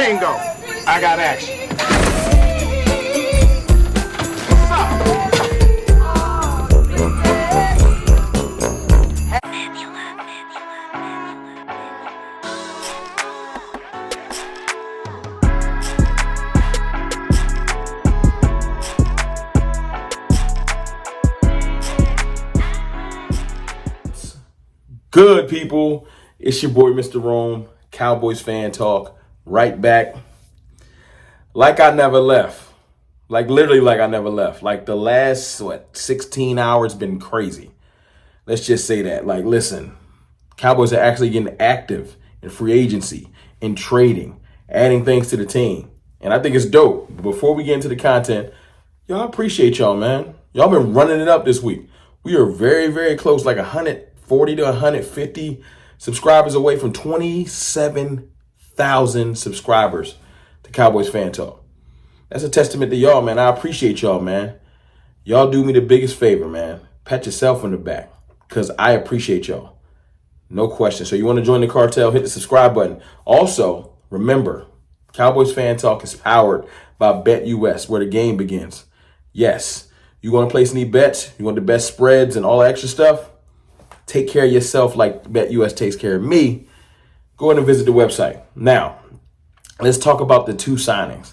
Bingo. I got action. What's good, people? It's your boy, Mr. Rome, Cowboys fan talk, right back. Like I never left. Like literally like I never left. Like the last, 16 hours been crazy. Let's just say that. Like, listen, Cowboys are actually getting active in free agency, in trading, adding things to the team. And I think it's dope. But before we get into the content, y'all, appreciate y'all, man. Y'all been running it up this week. We are very, very close, like 140 to 150 subscribers away from 27,000 subscribers to Cowboys Fan Talk. That's a testament to y'all, man. I appreciate y'all, man. Y'all do me the biggest favor, man. Pat yourself on the back, because I appreciate y'all. No question. So you want to join the cartel, hit the subscribe button. Also, remember, Cowboys Fan Talk is powered by BetUS, where the game begins. Yes, you want to place any bets? You want the best spreads and all that extra stuff? Take care of yourself like BetUS takes care of me. Go ahead and visit the website. Now, let's talk about the two signings.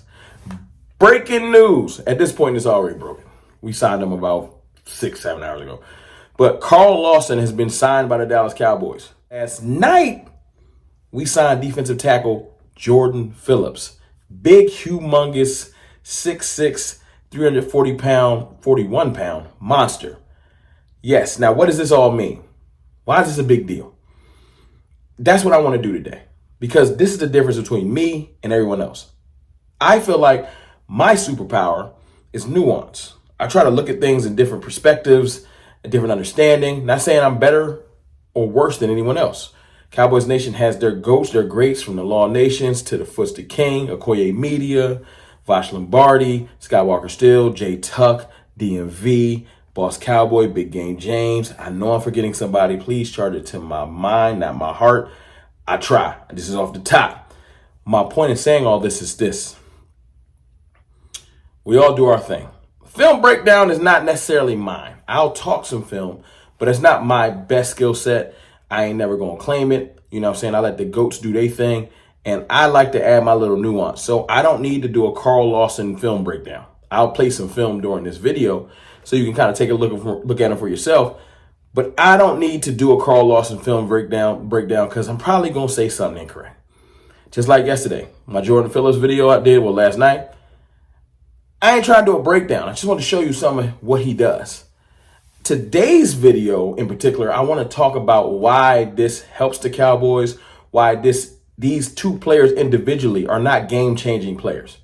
Breaking news. At this point, it's already broken. We signed them about 6-7 hours ago. But Carl Lawson has been signed by the Dallas Cowboys. Last night, we signed defensive tackle Jordan Phillips. Big, humongous, 6'6", 340-pound, 41-pound monster. Yes. Now, what does this all mean? Why is this a big deal? That's what I want to do today, because this is the difference between me and everyone else. I feel like my superpower is nuance. I try to look at things in different perspectives, a different understanding. Not saying I'm better or worse than anyone else. Cowboys Nation has their GOATs, their greats, from the Law Nations to the Footstick King, Okoye Media, Vosh Lombardi, Skywalker Still, Jay Tuck, DMV, Boss Cowboy, Big Game James. I know I'm forgetting somebody. Please charge it to my mind, not my heart. I try. This is off the top. My point in saying all this is this. We all do our thing. Film breakdown is not necessarily mine. I'll talk some film, but it's not my best skill set. I ain't never going to claim it. You know what I'm saying? I let the GOATs do their thing, and I like to add my little nuance. So I don't need to do a Carl Lawson film breakdown. I'll play some film during this video so you can kind of take a look at it for yourself. But I don't need to do a Carl Lawson film breakdown because I'm probably going to say something incorrect. Just like yesterday, my Jordan Phillips video I did, last night. I ain't trying to do a breakdown. I just want to show you some of what he does. Today's video in particular, I want to talk about why this helps the Cowboys, why these two players individually are not game-changing players.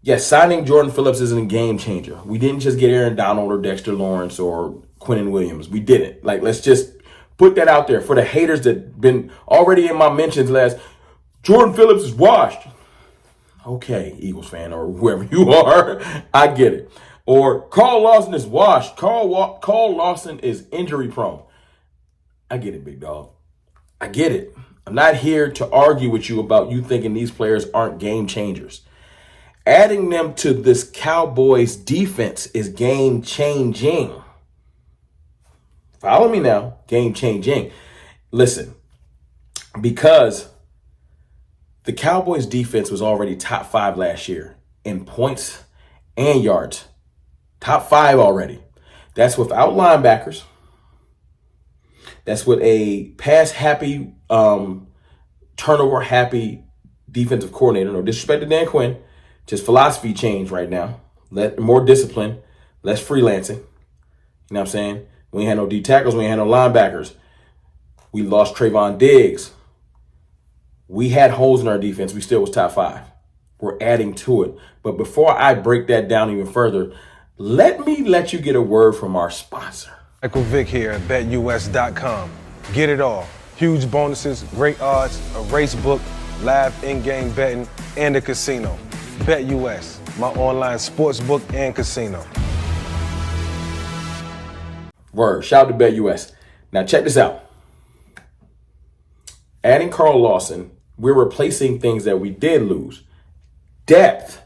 Yes, signing Jordan Phillips isn't a game changer. We didn't just get Aaron Donald or Dexter Lawrence or Quinnen Williams. We didn't. Like, let's just put that out there for the haters that been already in my mentions last. Jordan Phillips is washed. Okay, Eagles fan or whoever you are, I get it. Or Carl Lawson is washed. Carl Lawson is injury prone. I get it, big dog. I get it. I'm not here to argue with you about you thinking these players aren't game changers. Adding them to this Cowboys defense is game changing. Follow me now. Game changing. Listen, because the Cowboys defense was already top 5 last year in points and yards. Top 5 already. That's without linebackers. That's with a pass-happy, turnover-happy defensive coordinator. No disrespect to Dan Quinn. Just philosophy change right now. More discipline. Less freelancing. You know what I'm saying? We ain't had no D tackles. We ain't had no linebackers. We lost Trayvon Diggs. We had holes in our defense. We still was top 5. We're adding to it. But before I break that down even further, let me let you get a word from our sponsor. Michael Vick here at BetUS.com. Get it all. Huge bonuses, great odds, a race book, live in-game betting, and a casino. BetUS, my online sports book and casino. Word. Shout out to BetUS. Now check this out. Adding Carl Lawson We're replacing things that we did lose. Depth.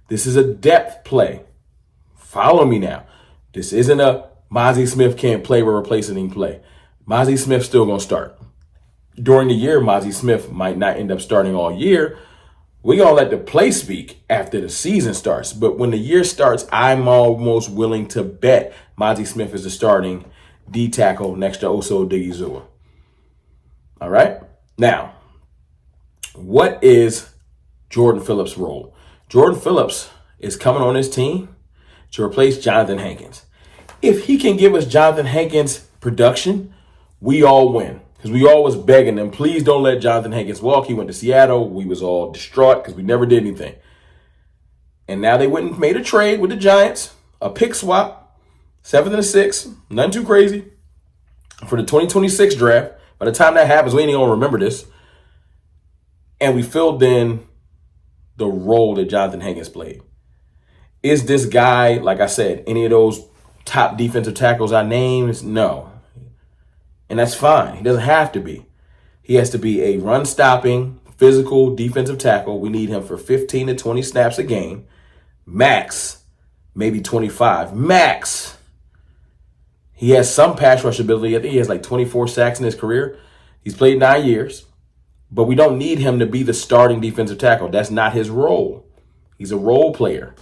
This is a depth play. Follow me now. This isn't a Mozzie Smith can't play, we're replacing him play. Mozzie Smith's still going to start. During the year, Mozzie Smith might not end up starting all year. We're going to let the play speak after the season starts. But when the year starts, I'm almost willing to bet Mozzie Smith is the starting D tackle next to Oso Odigizua. All right? Now, what is Jordan Phillips' role? Jordan Phillips is coming on his team to replace Jonathan Hankins. If he can give us Jonathan Hankins production, we all win. Because we all was begging them, please don't let Jonathan Hankins walk. He went to Seattle. We was all distraught because we never did anything. And now they went and made a trade with the Giants, a pick swap, 7th and a 6th, nothing too crazy, for the 2026 draft. By the time that happens, we ain't going to remember this. And we filled in the role that Jonathan Hankins played. Is this guy, like I said, any of those top defensive tackles I named? No. And that's fine. He doesn't have to be. He has to be a run-stopping, physical defensive tackle. We need him for 15 to 20 snaps a game. Max, maybe 25. Max. He has some pass rush ability. I think he has like 24 sacks in his career. He's played 9 years. But we don't need him to be the starting defensive tackle. That's not his role. He's a role player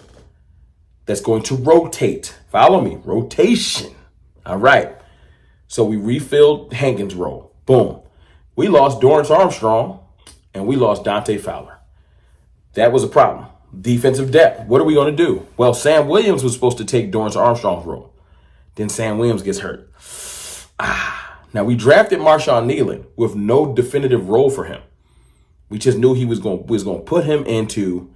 that's going to rotate. Follow me. Rotation. All right. So we refilled Hankins' role. Boom. We lost Dorrance Armstrong and we lost Dante Fowler. That was a problem. Defensive depth. What are we going to do? Well, Sam Williams was supposed to take Dorrance Armstrong's role. Then Sam Williams gets hurt. Now we drafted Marshawn Nealon with no definitive role for him. We just knew he was going to put him into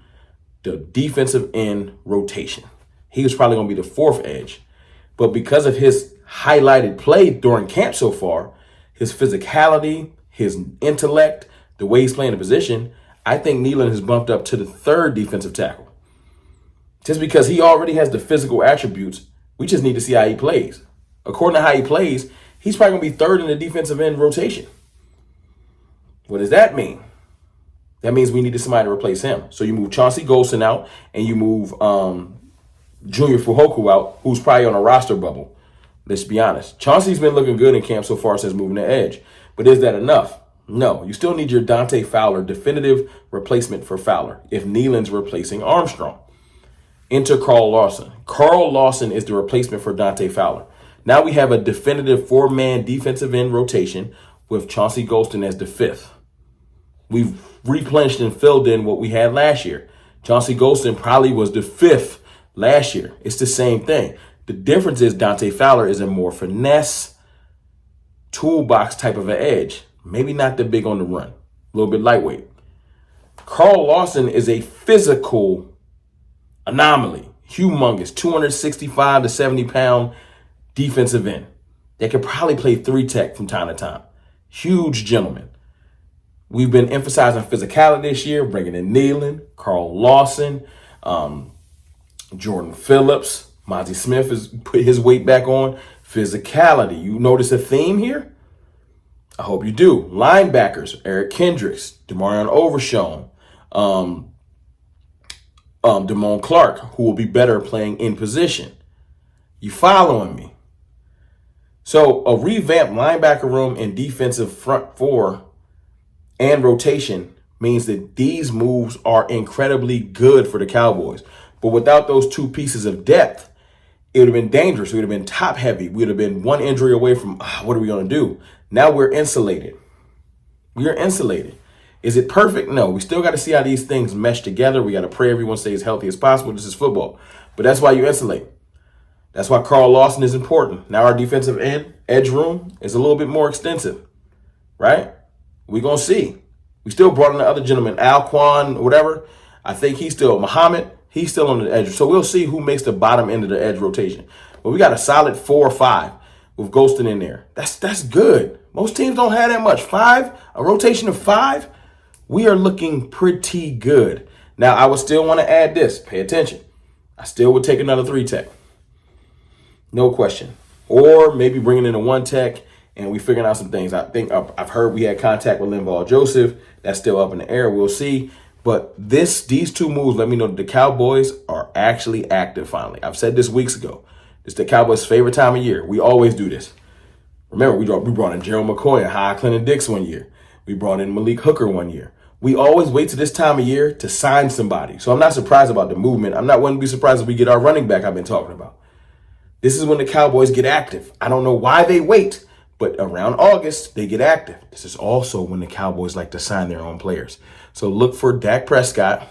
the defensive end rotation. He was probably going to be the fourth edge. But because of his highlighted play during camp so far, his physicality, his intellect, the way he's playing the position, I think Nealon has bumped up to the third defensive tackle. Just because he already has the physical attributes, we just need to see how he plays. According to how he plays, he's probably going to be third in the defensive end rotation. What does that mean? That means we needed somebody to replace him. So you move Chauncey Golston out and you move Junior Fuhoku out, who's probably on a roster bubble. Let's be honest. Chauncey's been looking good in camp so far since moving to edge. But is that enough? No. You still need your Dante Fowler definitive replacement for Fowler if Nealon's replacing Armstrong. Enter Carl Lawson. Carl Lawson is the replacement for Dante Fowler. Now we have a definitive four-man defensive end rotation with Chauncey Golston as the fifth. We've replenished and filled in what we had last year. Chauncey Golston probably was the fifth last year. It's the same thing. The difference is Dante Fowler is a more finesse, toolbox type of an edge. Maybe not that big on the run. A little bit lightweight. Carl Lawson is a physical anomaly. Humongous. 265 to 70-pound defensive end. That could probably play 3-tech from time to time. Huge gentleman. We've been emphasizing physicality this year, bringing in Nealon, Carl Lawson, Jordan Phillips. Mozzie Smith has put his weight back on. Physicality. You notice a theme here? I hope you do. Linebackers, Eric Kendricks, Demarion Overshown, Damone Clark, who will be better playing in position. You following me? So a revamped linebacker room and defensive front four and rotation means that these moves are incredibly good for the Cowboys. But without those two pieces of depth, it would have been dangerous. We would have been top heavy. We would have been one injury away from, what are we going to do? Now we're insulated. We are insulated. Is it perfect? No. We still got to see how these things mesh together. We got to pray everyone stays as healthy as possible. This is football. But that's why you insulate. That's why Carl Lawson is important. Now our defensive edge room is a little bit more extensive, right? We're going to see. We still brought in the other gentleman, Alquan, whatever. I think he's still, Muhammad, he's still on the edge. So we'll see who makes the bottom end of the edge rotation. But we got a solid 4 or 5 with Golston in there. That's good. Most teams don't have that much. 5, a rotation of 5, we are looking pretty good. Now, I would still want to add this. Pay attention. I still would take another 3-tech. No question. Or maybe bringing in a 1-tech and we figuring out some things. I think I've heard we had contact with Linval Joseph. That's still up in the air. We'll see. But these two moves let me know that the Cowboys are actually active finally. I've said this weeks ago. It's the Cowboys' favorite time of year. We always do this. Remember, we brought in Gerald McCoy and High Clinton Dix one year. We brought in Malik Hooker one year. We always wait to this time of year to sign somebody. So I'm not surprised about the movement. I'm not one to be surprised if we get our running back I've been talking about. This is when the Cowboys get active. I don't know why they wait, but around August, they get active. This is also when the Cowboys like to sign their own players. So look for Dak Prescott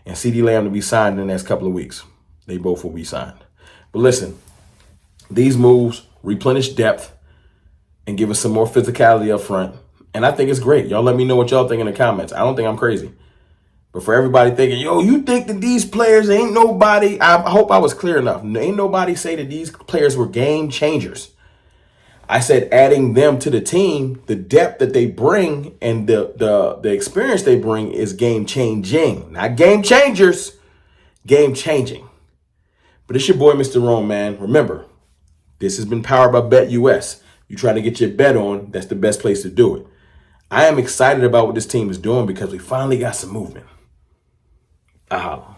and CeeDee Lamb to be signed in the next couple of weeks. They both will be signed. But listen, these moves replenish depth and give us some more physicality up front. And I think it's great. Y'all let me know what y'all think in the comments. I don't think I'm crazy. But for everybody thinking, yo, you think that these players ain't nobody, I hope I was clear enough. Ain't nobody say that these players were game changers. I said adding them to the team, the depth that they bring and the experience they bring is game changing. Not game changers, game changing. But it's your boy, Mr. Rome, man. Remember, this has been powered by BetUS. You try to get your bet on, that's the best place to do it. I am excited about what this team is doing because we finally got some movement. Holla.